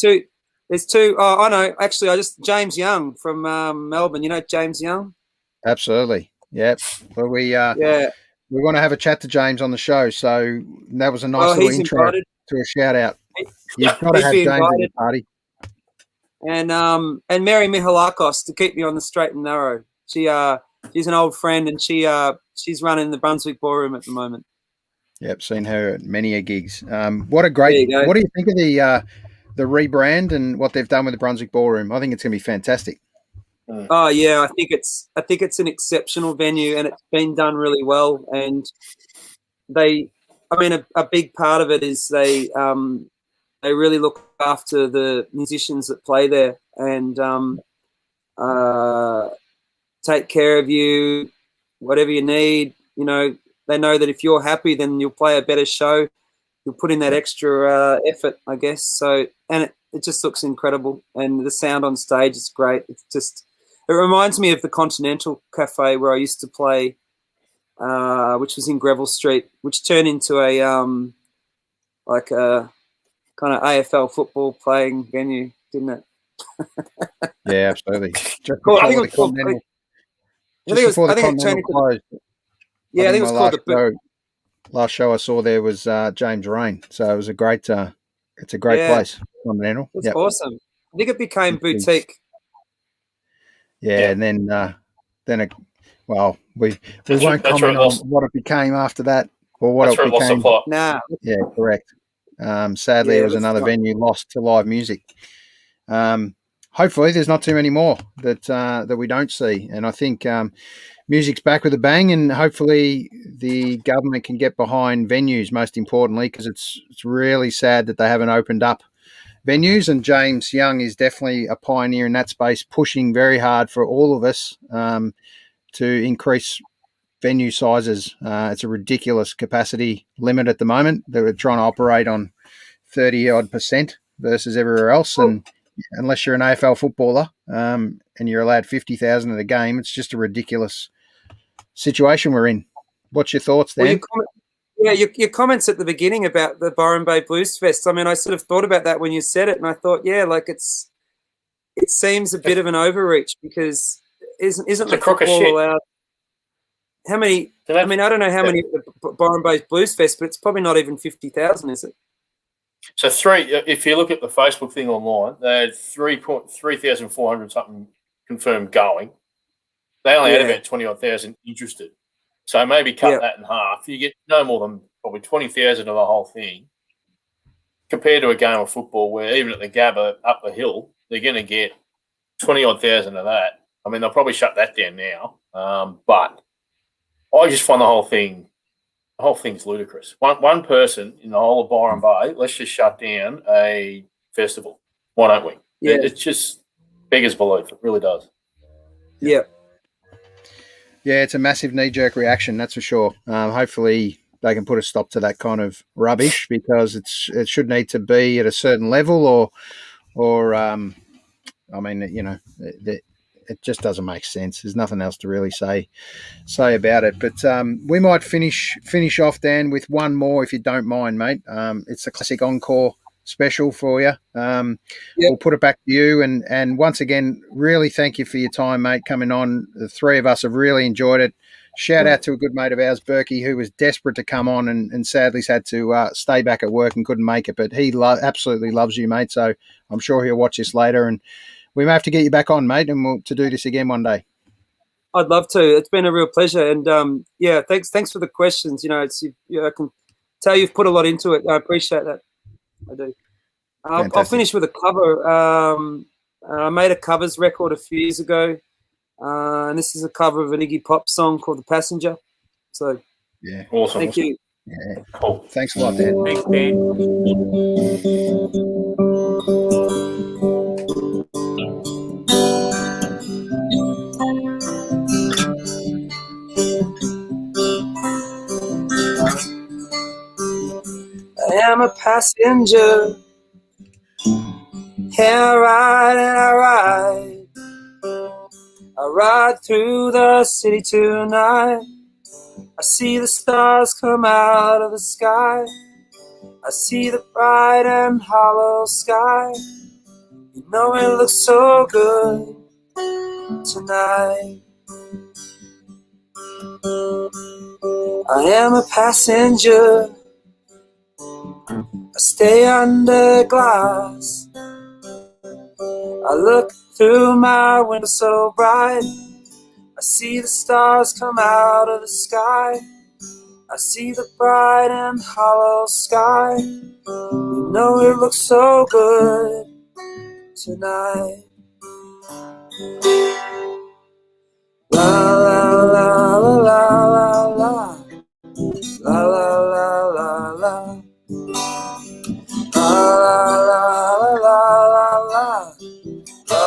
D: two. Oh, I know. Actually, James Young from Melbourne. You know James Young?
A: Absolutely. Yep. Well, we want to have a chat to James on the show, so that was a nice little intro
D: invited.
A: To a shout out. You've got to have James at the party.
D: And Mary Mihalakos to keep me on the straight and narrow. She's an old friend, and she's running the Brunswick Ballroom at the moment.
A: Yep, seen her at many a gigs. What a great! What do you think of the rebrand and what they've done with the Brunswick Ballroom? I think it's going to be fantastic.
D: Oh yeah, I think it's an exceptional venue, and it's been done really well. And a big part of it is they really look after the musicians that play there and take care of you, whatever you need. You know, they know that if you're happy, then you'll play a better show. You'll put in that extra effort, I guess. So, and it just looks incredible, and the sound on stage is great. It reminds me of the Continental Cafe where I used to play, which was in Greville Street, which turned into a like a kind of AFL football playing venue, didn't it?
A: Yeah, absolutely.
D: I think it turned into. Yeah, I think it was called the.
A: Last show I saw there was James Rain, so it was a great. It's a great place. Continental.
D: It's awesome. I think it became boutique.
A: Yeah, and then we won't comment on what it became after that or what it became.
D: Nah.
A: Yeah, correct. Sadly, it was another venue lost to live music. Hopefully, there's not too many more that we don't see, and I think music's back with a bang, and hopefully the government can get behind venues. Most importantly, because it's really sad that they haven't opened up venues, and James Young is definitely a pioneer in that space, pushing very hard for all of us to increase venue sizes. It's a ridiculous capacity limit at the moment. They're trying to operate on 30-odd% versus everywhere else, and unless you're an AFL footballer and you're allowed 50,000 at a game, it's just a ridiculous situation we're in. What's your thoughts, Dan?
D: Your comments at the beginning about the Byron Bay Bluesfest. I mean, I sort of thought about that when you said it, and I thought, it seems a bit of an overreach because isn't the football allowed? How many? I mean, I don't know how many at the Byron Bay Bluesfest, but it's probably not even 50,000, is it?
C: So if you look at the Facebook thing online, they had 3,400 something confirmed going. They only had
D: Yeah.
C: about 20,000 interested. So maybe cut
D: Yeah.
C: that in half. You get no more than probably 20,000 of the whole thing. Compared to a game of football where even at the Gabba up the hill, they're going to get 20,000 of that. I mean, they'll probably shut that down now. But I just find the whole thing's ludicrous. One person in the whole of Byron Bay, let's just shut down a festival. Why don't we?
D: Yeah.
C: It's just beggars belief. It really does.
D: Yeah.
A: Yeah, it's a massive knee-jerk reaction, that's for sure. Hopefully they can put a stop to that kind of rubbish, because it should need to be at a certain level, or I mean, you know, it just doesn't make sense. There's nothing else to really say about it. But we might finish off, Dan, with one more, if you don't mind, mate. It's a classic encore special for you. We'll put it back to you, and once again, really thank you for your time, mate, coming on. The three of us have really enjoyed it. Shout out to a good mate of ours, Berkey, who was desperate to come on and sadly's had to stay back at work and couldn't make it, but he absolutely loves you, mate, so I'm sure he'll watch this later, and we may have to get you back on, mate, and to do this again one day.
D: I'd love to. It's been a real pleasure, and thanks for the questions. You know, I can tell you've put a lot into it. I appreciate that. I do. I'll finish with a cover. I made a covers record a few years ago, and this is a cover of an Iggy Pop song called "The Passenger." So,
A: yeah,
C: awesome.
D: Thank you.
A: Yeah,
C: cool.
A: Thanks a lot, Dan.
B: Thanks, Dan.
D: I am a passenger. Here I ride and I ride. I ride through the city tonight. I see the stars come out of the sky. I see the bright and hollow sky. You know it looks so good tonight. I am a passenger. I stay under glass. I look through my window so bright. I see the stars come out of the sky. I see the bright and hollow sky. You know it looks so good tonight. La la la la la la la la la la la. La la la la la la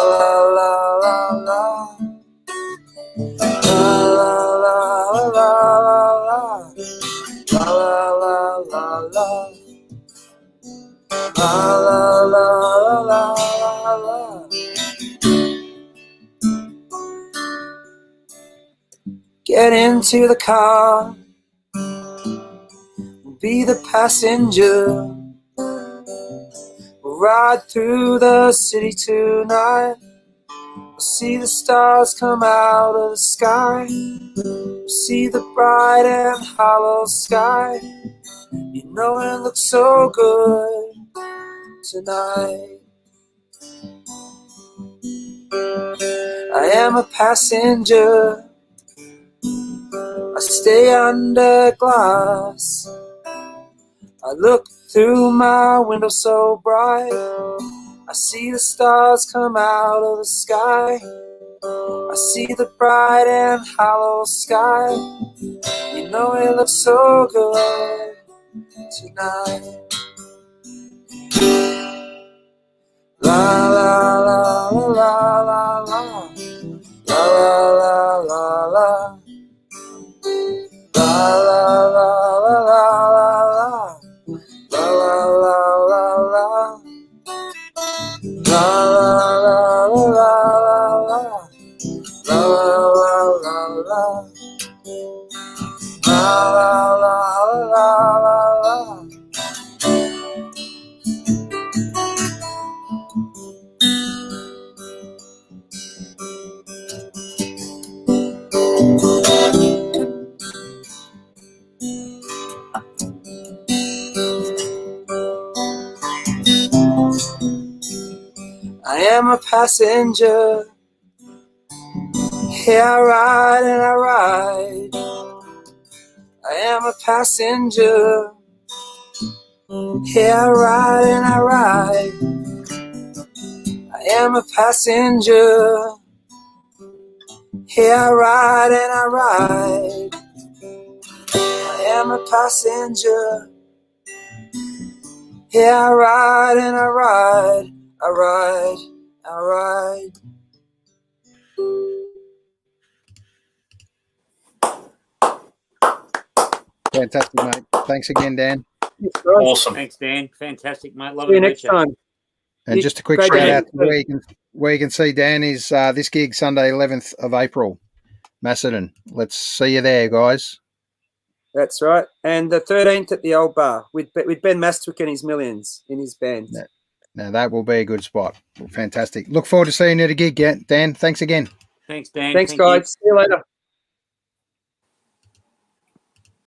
D: la la la la. La la la la la la la la. Get into the car, be the passenger. We'll ride through the city tonight. We'll see the stars come out of the sky. We'll see the bright and hollow sky. You know it looks so good tonight. I am a passenger. I stay under glass. I look through my window so bright. I see the stars come out of the sky. I see the bright and hollow sky. You know it looks so good tonight. La la la la la la la la la la la. La la la la la la la la la la la. La la la la la la la la la la. La la la la la la. I am a passenger. Here I ride and I ride. I am a passenger. Here I ride and I ride. I am a passenger. Here I ride and I ride. I am a passenger. Here I ride and I ride. I ride, I ride.
A: Fantastic, mate. Thanks again, Dan.
C: Awesome.
B: Thanks, Dan. Fantastic, mate. Love
D: See you
B: it.
D: next time.
A: And just a quick
D: Great
A: shout
D: to
A: out to
D: meet
A: where you can see Dan is this gig Sunday 11th of April, Macedon. Let's see you there, guys.
D: That's right. And the 13th at the Old Bar with Ben Mastwick and his Millions in his band.
A: Yeah. Now, that will be a good spot. Fantastic. Look forward to seeing you at a gig, Dan. Thanks again.
B: Thanks, Dan.
D: Thanks,
B: Thank you.
D: guys. See you later.